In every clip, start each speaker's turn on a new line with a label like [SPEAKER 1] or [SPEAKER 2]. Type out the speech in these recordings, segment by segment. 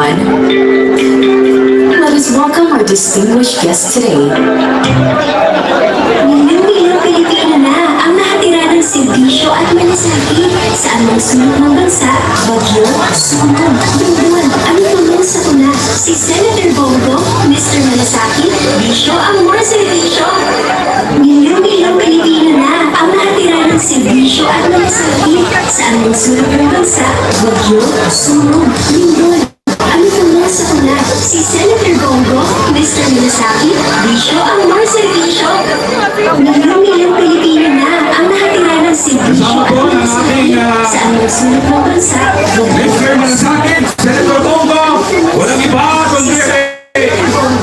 [SPEAKER 1] everyone. Let us welcome our distinguished guest today.
[SPEAKER 2] Milyong-milyong Pilipino na ang nakatira ng serbisyo at malasakit sa anong sulok ng bansa, bagyo, sunog, duguan, ang tulong sa tuna, si Senator Bongo, Mr. Malasakit, bisyo ang more serbisyo. Milyong-milyong Pilipino na ang nakatira ng serbisyo at malasakit sa anong sulok ng bansa, bagyo, sunog, duguan, ang tulong sa tuna, si Senator Bongo, Mr. Malasakit, bisyo ang more serbisyo. Milyong-milyong Pilipino na ang nakatira ng serbisyo at malasakit sa anong sulok ng bansa,
[SPEAKER 3] Mr. Malasakit, Senator Bongo, walang iba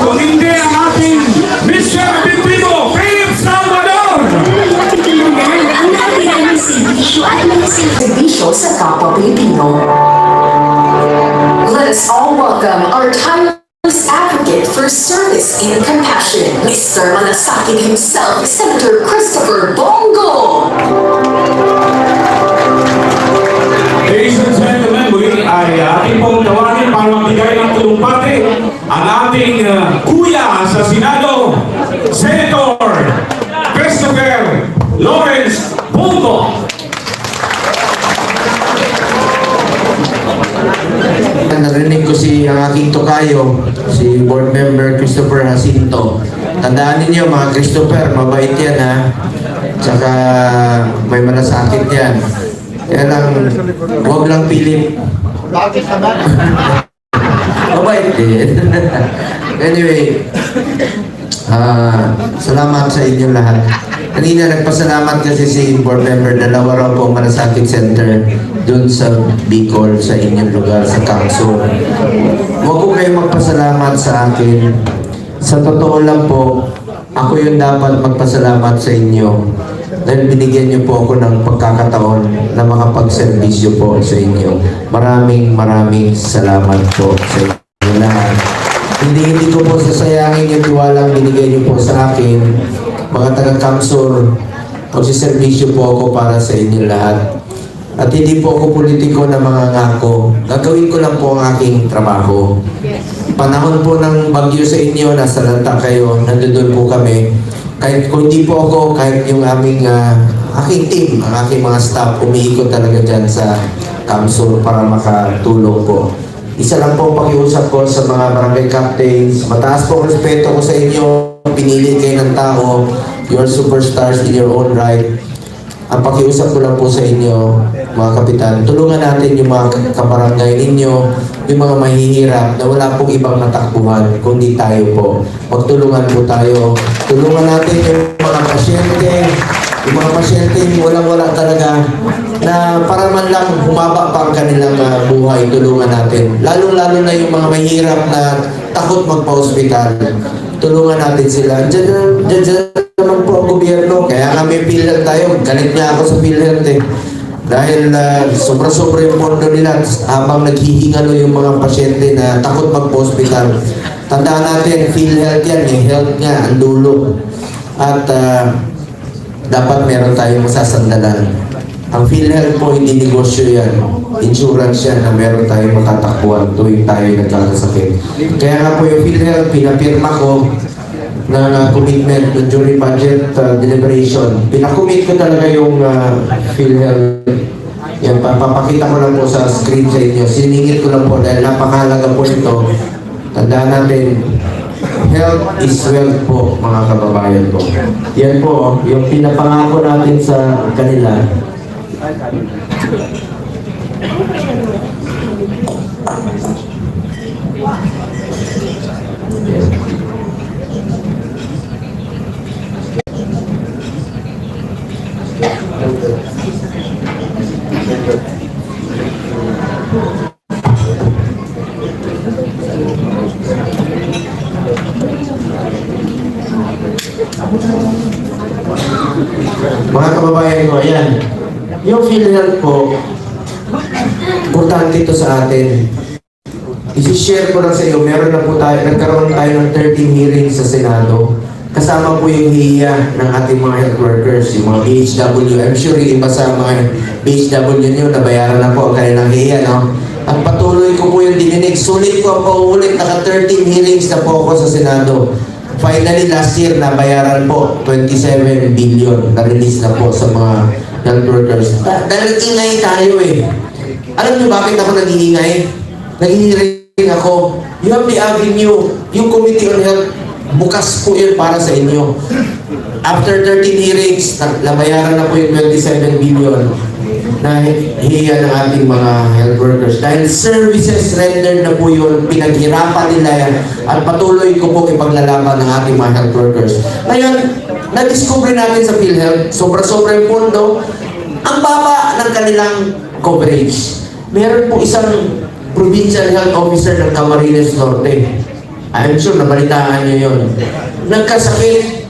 [SPEAKER 3] kung hindi ang ating Mr. Pilipino, Philip Salvador!
[SPEAKER 2] milyong Pilipino na ang nakatira ng serbisyo at malasakit.
[SPEAKER 1] Serbisyo sa kapwa Pilipino. Let us all welcome our tireless advocate for service and compassion, Mr. Malasakit himself, Senator Christopher Bongo.
[SPEAKER 3] Ladies and gentlemen, muli ay ating pong tawagin para magbigay ng tulumpati ang ating kuya sa Senado, Senator Christopher Lawrence Bongo.
[SPEAKER 4] Narinig ko ang aking tokayo, si Board Member Christopher Jacinto. Tandaan ninyo mga Christopher, mabait yan ha. Tsaka may malasakit yan. Kaya lang, huwag lang Philip.
[SPEAKER 5] Bakit naman?
[SPEAKER 4] Mabait din. Anyway, salamat sa inyo lahat. Kanina nagpasalamat kasi si Board Member, dalawa raw po Malasakit Center dun sa Bicol, sa inyong lugar, sa Kangso. Huwag ko kayo magpasalamat sa akin. Sa totoo lang po, ako yung dapat magpasalamat sa inyo dahil binigyan niyo po ako ng pagkakataon na makapagserbisyo po sa inyo. Maraming salamat po sa inyo lahat. Hindi ko po sasayangin yung tiwalang binigay niyo po sa akin. Mga taga-Kamsur, magsiservisyo po ako para sa inyo lahat. At hindi po ako politiko na mga ngako. Gagawin ko lang po ang aking trabaho. Panahon po ng bagyo sa inyo, nasa lanta kayo, nandun po kami. Kahit kung hindi po ako, kahit yung aking team, ang aking mga staff, umiikot talaga dyan sa Kamsur para makatulong po. Isa lang po pakiusap ko sa mga barangay captains. Mataas po ang respeto ko sa inyo. Pinili kayo ng tao. You're superstars in your own right. Ang pakiusap ko lang po sa inyo, mga kapitan, tulungan natin yung mga kabarangay ninyo, yung mga mahihirap na wala pong ibang matakbuhan, kundi tayo po. Magtulungan po tayo. Tulungan natin yung mga pasyente, walang-wala talaga, na para man lang humaba pa ang kanilang buhay, tulungan natin. Lalo-lalo na yung mga mahirap na takot magpa-hospital. Tulungan natin sila. Diyan naman po ang gobyerno. Kaya kami PhilHealth tayo. Galit nga ako sa PhilHealth eh. Dahil sobra-sobra yung pondo nila habang naghihingalo yung mga pasyente na takot magpa-hospital. Tandaan natin, PhilHealth yan eh. Health nga, ang dulo. At dapat meron tayong masasandalan. Ang PhilHealth po, hindi negosyo yan. Insurance yan na meron tayong matatakbuhan tuwing tayo nagkakasakit. Kaya nga po yung PhilHealth, pinapirma ko na commitment during budget deliberation. Pinakomit ko talaga yung PhilHealth. Yan, papakita ko lang po sa screen sa inyo. Siningit ko lang po dahil napakahalaga po ito. Tandaan natin, health is wealth po, mga kababayan po. Yan po, yung pinapangako natin sa kanila. Mga kababayan ko, ayan. Yung PhilHealth po, importante ito sa atin. I-share ko lang sa iyo, meron na po tayo, nagkaroon tayo ng 13 hearings sa Senado. Kasama po yung hiya ng ating mga health workers, yung mga BHW. I'm sure yung iba sa mga BHW nyo, nabayaran na po ang kanilang hiya, no? At patuloy ko po yung dininig. Sulit po ang pauulit. Naka 13 hearings na po ako sa Senado. Finally, last year, nabayaran po 27 billion. Na-release na po sa mga health workers. Dahil ingay tayo eh. Alam niyo bakit ako nag-iingay? Nag-hearing ako. You have the avenue. Yung Committee on Health, bukas po yun para sa inyo. After 13 hearings, nabayaran na po yung 27 billion na hiya ng ating mga health workers. Dahil services rendered na po yun, pinaghirapan nila yan, at patuloy ko po ipaglalaban ng ating mga health workers. Ngayon, na-discover natin sa PhilHealth, sobra-sobra yung pondo, ang baba ng kanilang coverage. Meron po isang provincial health officer ng Camarines Norte. I'm sure nabalitaan niyo yun. Nagkasakit,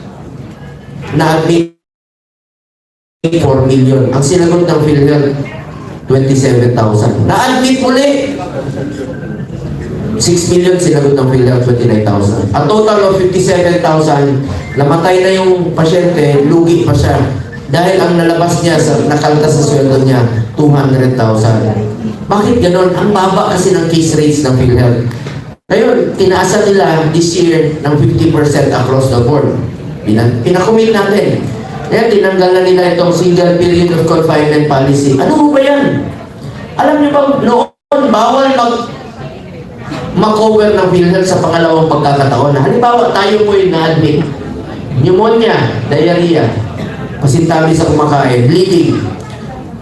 [SPEAKER 4] na-admit 4 million. Ang sinagot ng PhilHealth, 27,000. Na-admit muli. 6 million sinagot ng PhilHealth, 29,000. A total of 57,000. Namatay na yung pasyente, lugi pa siya. Dahil ang nalabas niya, nakaltas sa sweldo niya, 200,000. Bakit ganon? Ang baba kasi ng case rates ng PhilHealth. Ngayon, tinaasa nila this year ng 50% across the board. Pinakomit natin. Kaya tinanggal na nila itong single period of confinement policy. Ano mo ba yan? Alam niyo ba, noon, bawal mag-cover ng PhilHealth sa pangalawang pagkakataon. Halimbawa, tayo po yung na-admit. Pneumonia, diarrhea, pasintabi sa kumakain, bleeding.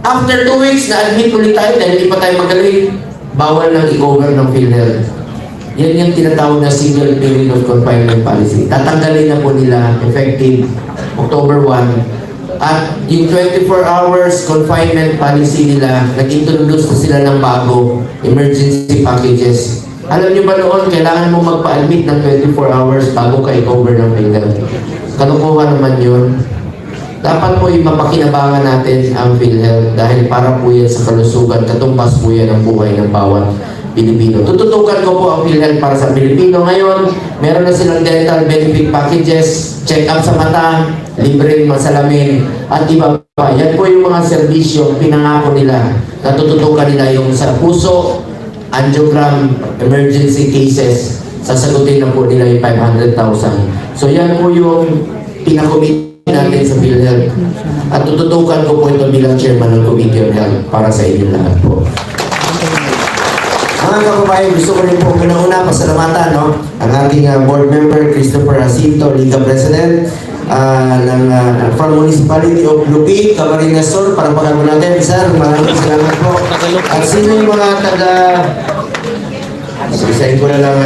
[SPEAKER 4] After 2 weeks, na-admit ulit tayo dahil hindi pa tayo magaling. Bawal nang i-cover ng PhilHealth. Yan yung tinatawag na single period of confinement policy. Tatanggalin na po nila effective October 1. At yung 24 hours confinement policy nila, nag-introduce na sila ng bago, emergency packages. Alam niyo ba noon, kailangan mo magpa-admit ng 24 hours bago ka i-cover ng PhilHealth. Kalukuhan naman yun. Dapat po mapakinabangan natin ang PhilHealth dahil para po yan sa kalusugan, katumbas po yan ang buhay ng bawat Pilipino. Tututukan ko po ang PhilHealth para sa Pilipino. Ngayon, meron na silang dental benefit packages, check-up sa mata, libreng masalamin, at iba pa. Yan po yung mga serbisyo pinangako nila na tututukan nila yung sa puso, angiogram, emergency cases, sasagutin na po nila yung 500,000. So yan po yung pinakomit natin sa PhilHealth. At tututukan ko po ito bilang chairman ng Committee on Health para sa inyo lahat po. Mga kababayan, gusto ko rin po una-una pasalamatan ang ating board member, Christopher Jacinto, Liga President from Municipality of Lupi, Camarines Sur, para pagkakaroon natin. Sir, maraming salamat po. At sino yung mga taga... Isahin ko na lang